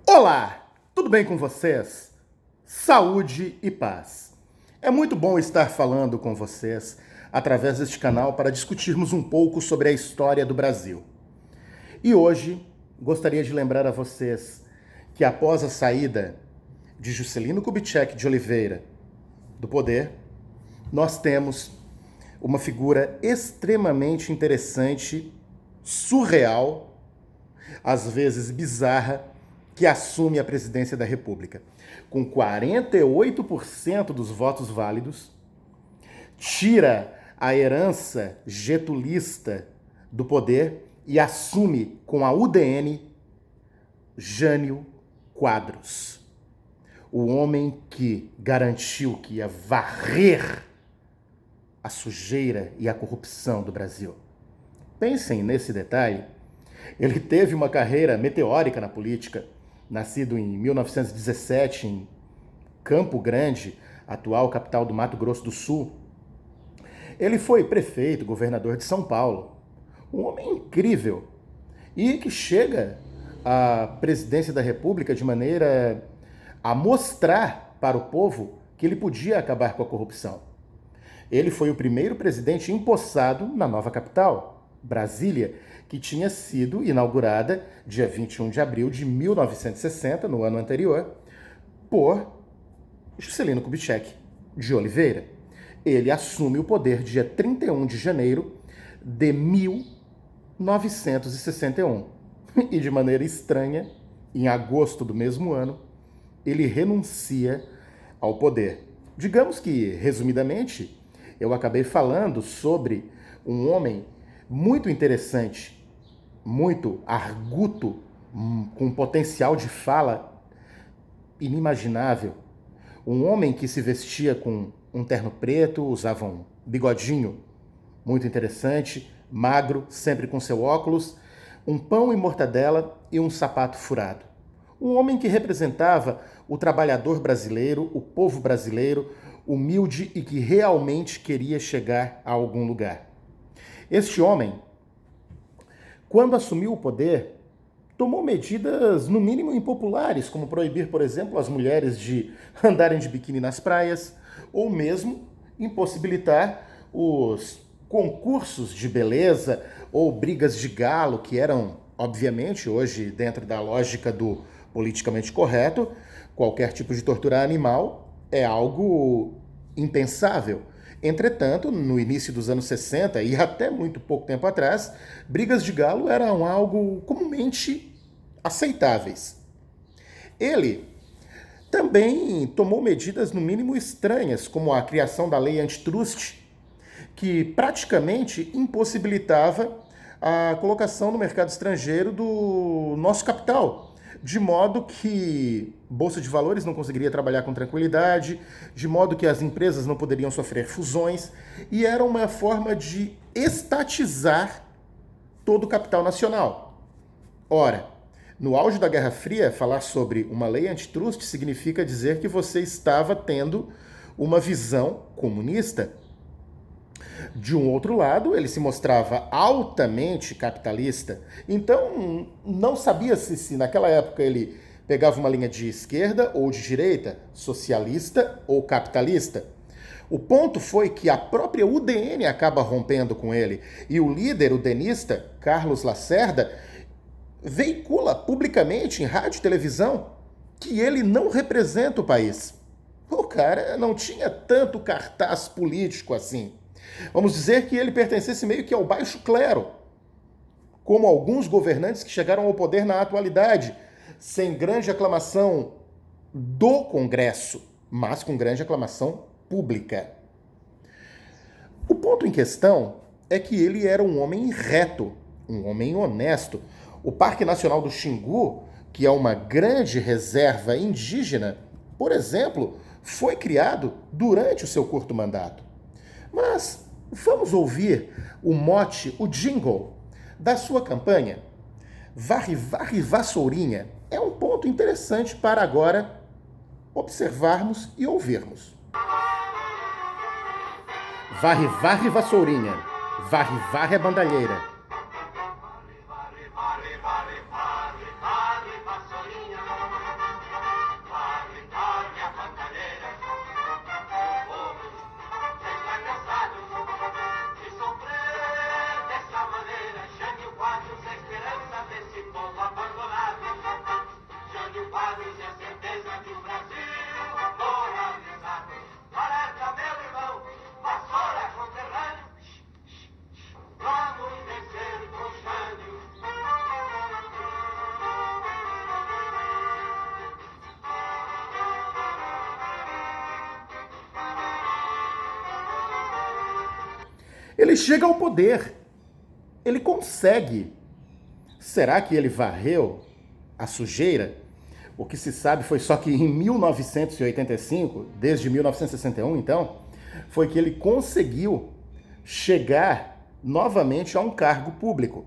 Olá, tudo bem com vocês? Saúde e paz. É muito bom estar falando com vocês através deste canal para discutirmos um pouco sobre a história do Brasil. E hoje gostaria de lembrar a vocês que após a saída de Juscelino Kubitschek de Oliveira do poder, nós temos uma figura extremamente interessante, surreal, às vezes bizarra, que assume a presidência da República. Com 48% dos votos válidos, tira a herança getulista do poder e assume com a UDN Jânio Quadros. O homem que garantiu que ia varrer a sujeira e a corrupção do Brasil. Pensem nesse detalhe. Ele teve uma carreira meteórica na política, nascido em 1917 em Campo Grande, atual capital do Mato Grosso do Sul. Ele foi prefeito, governador de São Paulo. Um homem incrível e que chega à presidência da República de maneira a mostrar para o povo que ele podia acabar com a corrupção. Ele foi o primeiro presidente empossado na nova capital, Brasília, que tinha sido inaugurada dia 21 de abril de 1960, no ano anterior, por Juscelino Kubitschek de Oliveira. Ele assume o poder dia 31 de janeiro de 1961. E de maneira estranha, em agosto do mesmo ano, ele renuncia ao poder. Digamos que, resumidamente, eu acabei falando sobre um homem muito interessante, muito arguto, com potencial de fala inimaginável. Um homem que se vestia com um terno preto, usava um bigodinho muito interessante, magro, sempre com seu óculos, um pão e mortadela e um sapato furado. Um homem que representava o trabalhador brasileiro, o povo brasileiro, humilde e que realmente queria chegar a algum lugar. Este homem, quando assumiu o poder, tomou medidas, no mínimo, impopulares, como proibir, por exemplo, as mulheres de andarem de biquíni nas praias, ou mesmo impossibilitar os concursos de beleza ou brigas de galo, que eram, obviamente, hoje, dentro da lógica do politicamente correto, qualquer tipo de tortura animal é algo impensável. Entretanto, no início dos anos 60 e até muito pouco tempo atrás, brigas de galo eram algo comumente aceitáveis. Ele também tomou medidas no mínimo estranhas, como a criação da lei antitrust, que praticamente impossibilitava a colocação no mercado estrangeiro do nosso capital, de modo que Bolsa de Valores não conseguiria trabalhar com tranquilidade, de modo que as empresas não poderiam sofrer fusões, e era uma forma de estatizar todo o capital nacional. Ora, no auge da Guerra Fria, falar sobre uma lei antitrust significa dizer que você estava tendo uma visão comunista. De um outro lado, ele se mostrava altamente capitalista, então não sabia-se se naquela época ele pegava uma linha de esquerda ou de direita, socialista ou capitalista. O ponto foi que a própria UDN acaba rompendo com ele, e o líder, o denista, Carlos Lacerda, veicula publicamente em rádio e televisão que ele não representa o país. O cara não tinha tanto cartaz político assim. Vamos dizer que ele pertencesse meio que ao baixo clero, como alguns governantes que chegaram ao poder na atualidade, sem grande aclamação do Congresso, mas com grande aclamação pública. O ponto em questão é que ele era um homem reto, um homem honesto. O Parque Nacional do Xingu, que é uma grande reserva indígena, por exemplo, foi criado durante o seu curto mandato. Mas vamos ouvir o mote, o jingle da sua campanha. Varre, varre, vassourinha é um ponto interessante para agora observarmos e ouvirmos. Varre, varre, vassourinha. Varre, varre a bandalheira. Ele chega ao poder, ele consegue. Será que ele varreu a sujeira? O que se sabe foi só que em 1985, desde 1961 então, foi que ele conseguiu chegar novamente a um cargo público,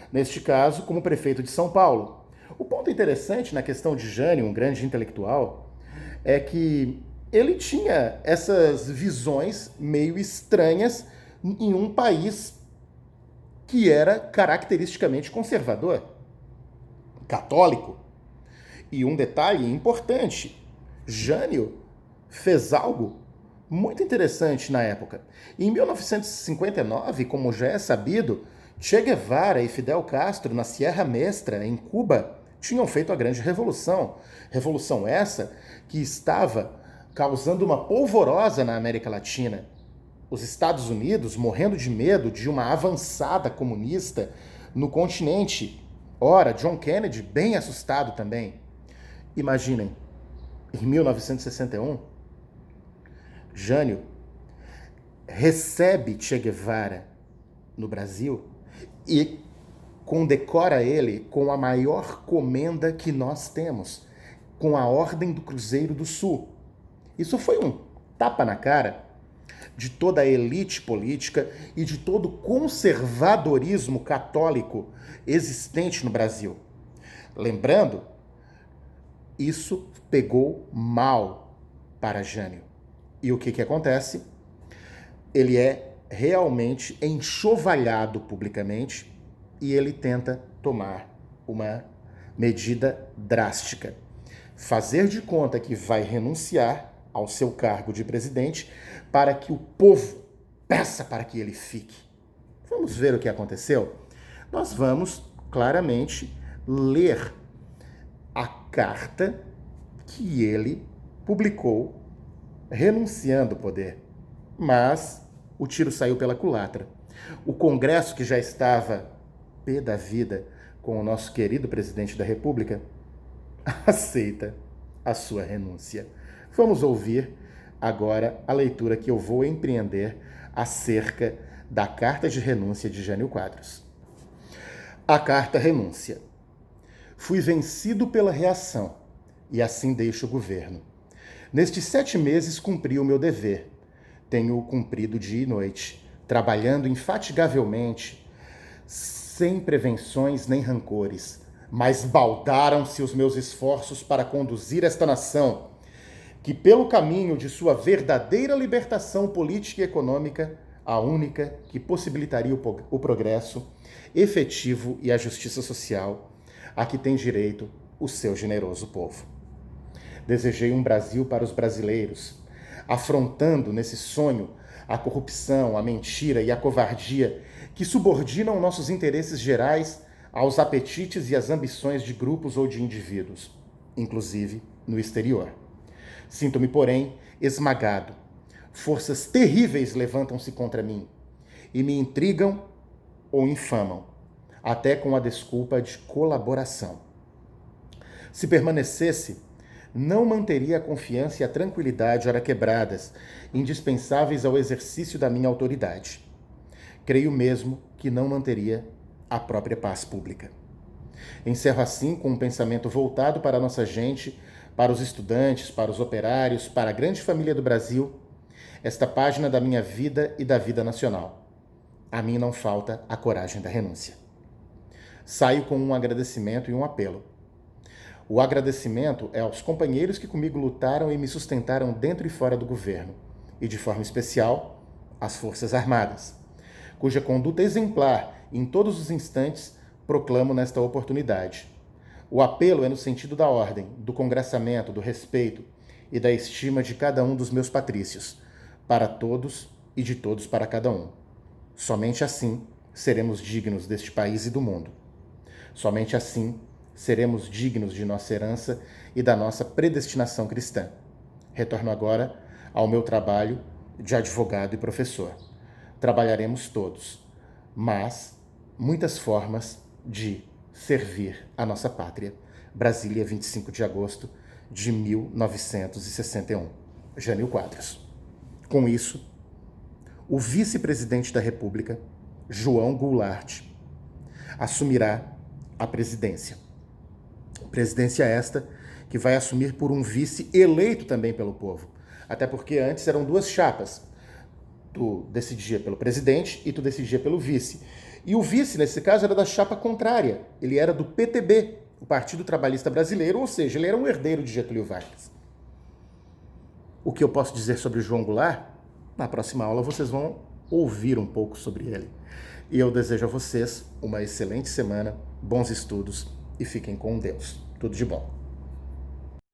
neste caso como prefeito de São Paulo. O ponto interessante na questão de Jânio, um grande intelectual, é que ele tinha essas visões meio estranhas em um país que era caracteristicamente conservador, católico. E um detalhe importante, Jânio fez algo muito interessante na época. Em 1959, como já é sabido, Che Guevara e Fidel Castro, na Sierra Mestra, em Cuba, tinham feito a grande revolução. Revolução essa que estava causando uma polvorosa na América Latina. Os Estados Unidos morrendo de medo de uma avançada comunista no continente. Ora, John Kennedy bem assustado também. Imaginem, em 1961, Jânio recebe Che Guevara no Brasil e condecora ele com a maior comenda que nós temos, com a Ordem do Cruzeiro do Sul. Isso foi um tapa na cara de toda a elite política e de todo o conservadorismo católico existente no Brasil. Lembrando, isso pegou mal para Jânio. E o que acontece? Ele é realmente enxovalhado publicamente e ele tenta tomar uma medida drástica. Fazer de conta que vai renunciar ao seu cargo de presidente para que o povo peça para que ele fique. Vamos ver o que aconteceu? Nós vamos claramente ler a carta que ele publicou renunciando ao poder. Mas o tiro saiu pela culatra. O Congresso, que já estava pé da vida com o nosso querido presidente da República, aceita a sua renúncia. Vamos ouvir agora a leitura que eu vou empreender acerca da carta de renúncia de Jânio Quadros. A carta renúncia. Fui vencido pela reação e assim deixo o governo. Nestes 7 meses cumpri o meu dever. Tenho cumprido dia e noite, trabalhando infatigavelmente, sem prevenções nem rancores, mas baldaram-se os meus esforços para conduzir esta nação, que pelo caminho de sua verdadeira libertação política e econômica, a única que possibilitaria o progresso efetivo e a justiça social, a que tem direito o seu generoso povo. Desejei um Brasil para os brasileiros, afrontando nesse sonho a corrupção, a mentira e a covardia que subordinam nossos interesses gerais aos apetites e às ambições de grupos ou de indivíduos, inclusive no exterior. Sinto-me, porém, esmagado. Forças terríveis levantam-se contra mim e me intrigam ou infamam, até com a desculpa de colaboração. Se permanecesse, não manteria a confiança e a tranquilidade ora quebradas, indispensáveis ao exercício da minha autoridade. Creio mesmo que não manteria a própria paz pública. Encerro assim com um pensamento voltado para a nossa gente, para os estudantes, para os operários, para a grande família do Brasil, esta página da minha vida e da vida nacional. A mim não falta a coragem da renúncia. Saio com um agradecimento e um apelo. O agradecimento é aos companheiros que comigo lutaram e me sustentaram dentro e fora do governo, e de forma especial, às Forças Armadas, cuja conduta exemplar em todos os instantes proclamo nesta oportunidade. O apelo é no sentido da ordem, do congraçamento, do respeito e da estima de cada um dos meus patrícios, para todos e de todos para cada um. Somente assim seremos dignos deste país e do mundo. Somente assim seremos dignos de nossa herança e da nossa predestinação cristã. Retorno agora ao meu trabalho de advogado e professor. Trabalharemos todos, mas muitas formas de servir a nossa pátria. Brasília, 25 de agosto de 1961. Jânio Quadros. Com isso, o vice-presidente da República, João Goulart, assumirá a presidência. Presidência esta que vai assumir por um vice eleito também pelo povo. Até porque antes eram duas chapas. Tu decidia pelo presidente e tu decidia pelo vice. E o vice, nesse caso, era da chapa contrária. Ele era do PTB, o Partido Trabalhista Brasileiro, ou seja, ele era um herdeiro de Getúlio Vargas. O que eu posso dizer sobre João Goulart? Na próxima aula vocês vão ouvir um pouco sobre ele. E eu desejo a vocês uma excelente semana, bons estudos e fiquem com Deus. Tudo de bom.